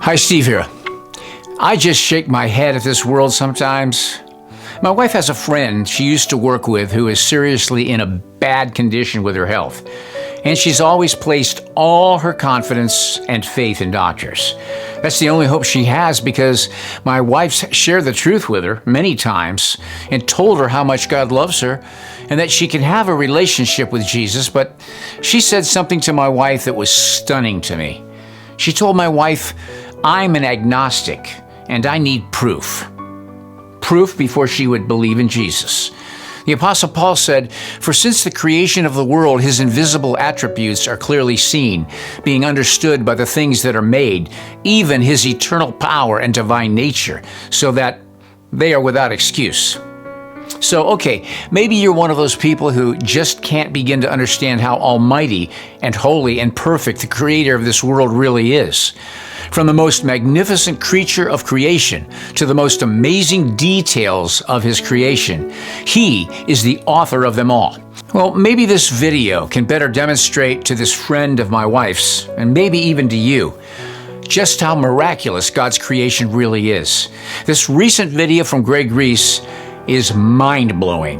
Hi, Steve here. I just shake my head at this world sometimes. My wife has a friend she used to work with who is seriously in a bad condition with her health, and she's always placed all her confidence and faith in doctors. That's the only hope she has because my wife's shared the truth with her many times and told her how much God loves her and that she can have a relationship with Jesus, but she said something to my wife that was stunning to me. She told my wife, "I'm an agnostic and I need proof." Proof before she would believe in Jesus. The Apostle Paul said, "For since the creation of the world, his invisible attributes are clearly seen, being understood by the things that are made, even his eternal power and divine nature, so that they are without excuse." So, okay, maybe you're one of those people who just can't begin to understand how almighty and holy and perfect the creator of this world really is. From the most magnificent creature of creation to the most amazing details of his creation, he is the author of them all. Well, maybe this video can better demonstrate to this friend of my wife's, and maybe even to you, just how miraculous God's creation really is. This recent video from Greg Reese is mind-blowing,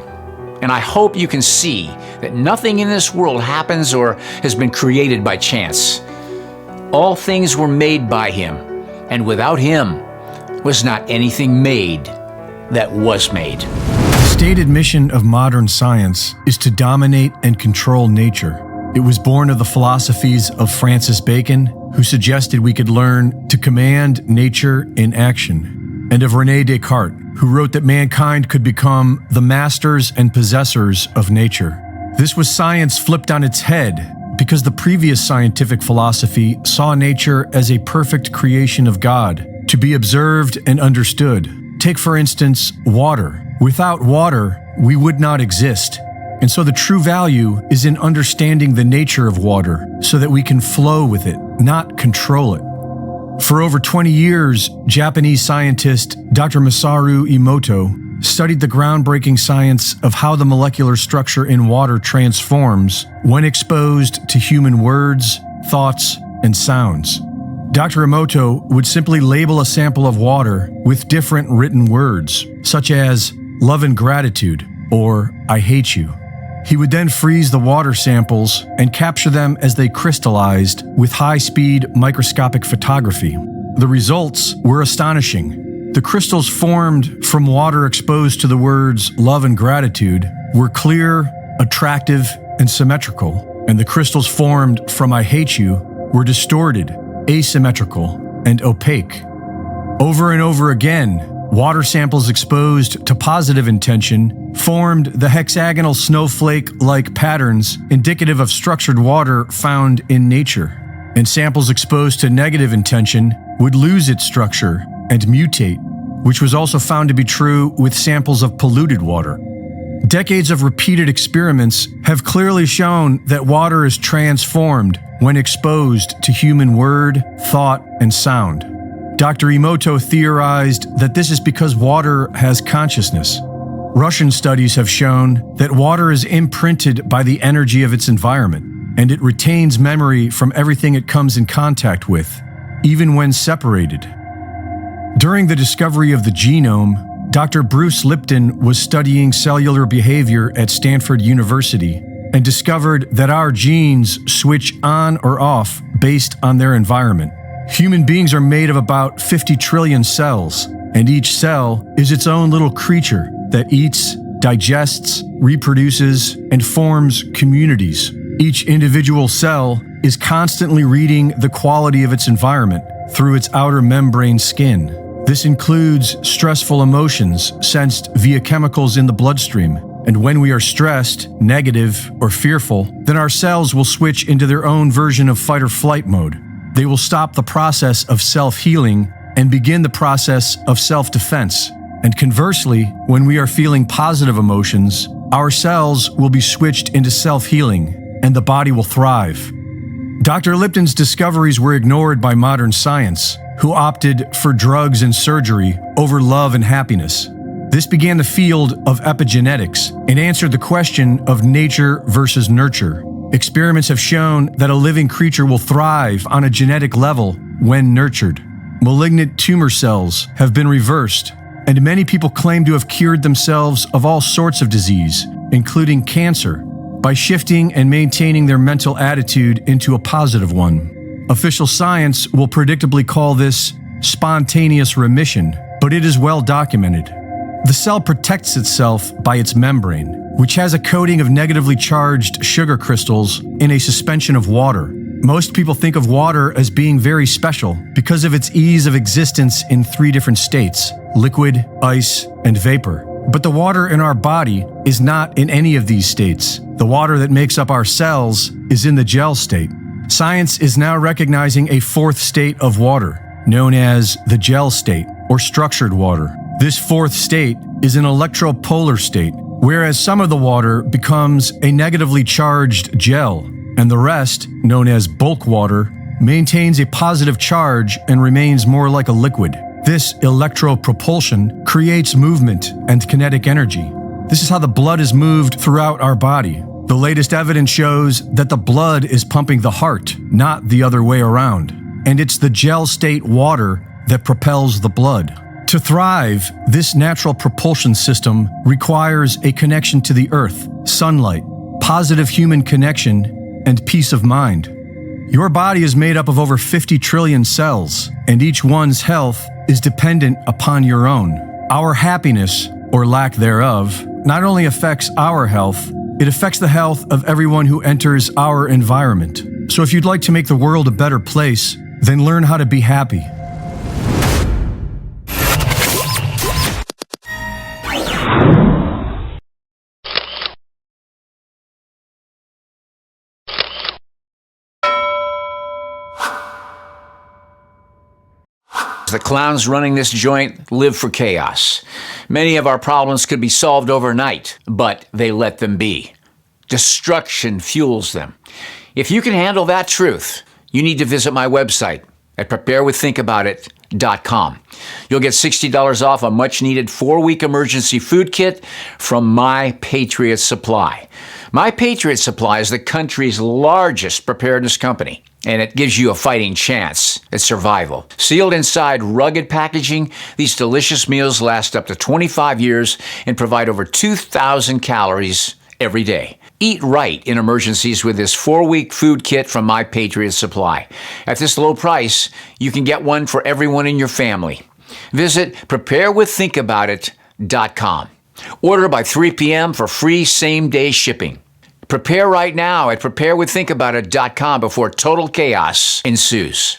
and I hope you can see that nothing in this world happens or has been created by chance. All things were made by him, and without him was not anything made that was made. The stated mission of modern science is to dominate and control nature. It was born of the philosophies of Francis Bacon, who suggested we could learn to command nature in action, and of René Descartes, who wrote that mankind could become the masters and possessors of nature. This was science flipped on its head, because the previous scientific philosophy saw nature as a perfect creation of God, to be observed and understood. Take, for instance, water. Without water, we would not exist. And so the true value is in understanding the nature of water so that we can flow with it, not control it. For over 20 years, Japanese scientist Dr. Masaru Emoto studied the groundbreaking science of how the molecular structure in water transforms when exposed to human words, thoughts, and sounds. Dr. Emoto would simply label a sample of water with different written words, such as love and gratitude or I hate you. He would then freeze the water samples and capture them as they crystallized with high-speed microscopic photography. The results were astonishing. The crystals formed from water exposed to the words love and gratitude were clear, attractive, and symmetrical, and the crystals formed from I hate you were distorted, asymmetrical, and opaque. Over and over again, water samples exposed to positive intention formed the hexagonal snowflake-like patterns indicative of structured water found in nature, and samples exposed to negative intention would lose its structure and mutate, which was also found to be true with samples of polluted water. Decades of repeated experiments have clearly shown that water is transformed when exposed to human word, thought, and sound. Dr. Emoto theorized that this is because water has consciousness. Russian studies have shown that water is imprinted by the energy of its environment, and it retains memory from everything it comes in contact with, even when separated. During the discovery of the genome, Dr. Bruce Lipton was studying cellular behavior at Stanford University and discovered that our genes switch on or off based on their environment. Human beings are made of about 50 trillion cells, and each cell is its own little creature that eats, digests, reproduces, and forms communities. Each individual cell is constantly reading the quality of its environment through its outer membrane skin. This includes stressful emotions sensed via chemicals in the bloodstream. And when we are stressed, negative, or fearful, then our cells will switch into their own version of fight or flight mode. They will stop the process of self-healing and begin the process of self-defense. And conversely, when we are feeling positive emotions, our cells will be switched into self-healing, and the body will thrive. Dr. Lipton's discoveries were ignored by modern science, who opted for drugs and surgery over love and happiness. This began the field of epigenetics and answered the question of nature versus nurture. Experiments have shown that a living creature will thrive on a genetic level when nurtured. Malignant tumor cells have been reversed, and many people claim to have cured themselves of all sorts of disease, including cancer, by shifting and maintaining their mental attitude into a positive one. Official science will predictably call this spontaneous remission, but it is well documented. The cell protects itself by its membrane, which has a coating of negatively charged sugar crystals in a suspension of water. Most people think of water as being very special because of its ease of existence in 3 different states: liquid, ice, and vapor. But the water in our body is not in any of these states. The water that makes up our cells is in the gel state. Science is now recognizing a 4th state of water, known as the gel state, or structured water. This 4th state is an electropolar state, whereas some of the water becomes a negatively charged gel, and the rest, known as bulk water, maintains a positive charge and remains more like a liquid. This electropropulsion creates movement and kinetic energy. This is how the blood is moved throughout our body. The latest evidence shows that the blood is pumping the heart, not the other way around. And it's the gel state water that propels the blood. To thrive, this natural propulsion system requires a connection to the earth, sunlight, positive human connection, and peace of mind. Your body is made up of over 50 trillion cells, and each one's health is dependent upon your own. Our happiness, or lack thereof, not only affects our health, it affects the health of everyone who enters our environment. So if you'd like to make the world a better place, then learn how to be happy. The clowns running this joint live for chaos. Many of our problems could be solved overnight, but they let them be. Destruction fuels them. If you can handle that truth, you need to visit my website at preparewiththinkaboutit.com. You'll get $60 off a much-needed 4-week emergency food kit from My Patriot Supply. My Patriot Supply is the country's largest preparedness company, and it gives you a fighting chance at survival. Sealed inside rugged packaging, these delicious meals last up to 25 years and provide over 2,000 calories every day. Eat right in emergencies with this 4-week food kit from My Patriot Supply. At this low price, you can get one for everyone in your family. Visit preparewiththinkaboutit.com. Order by 3 p.m. for free same-day shipping. Prepare right now at preparewiththinkaboutit.com before total chaos ensues.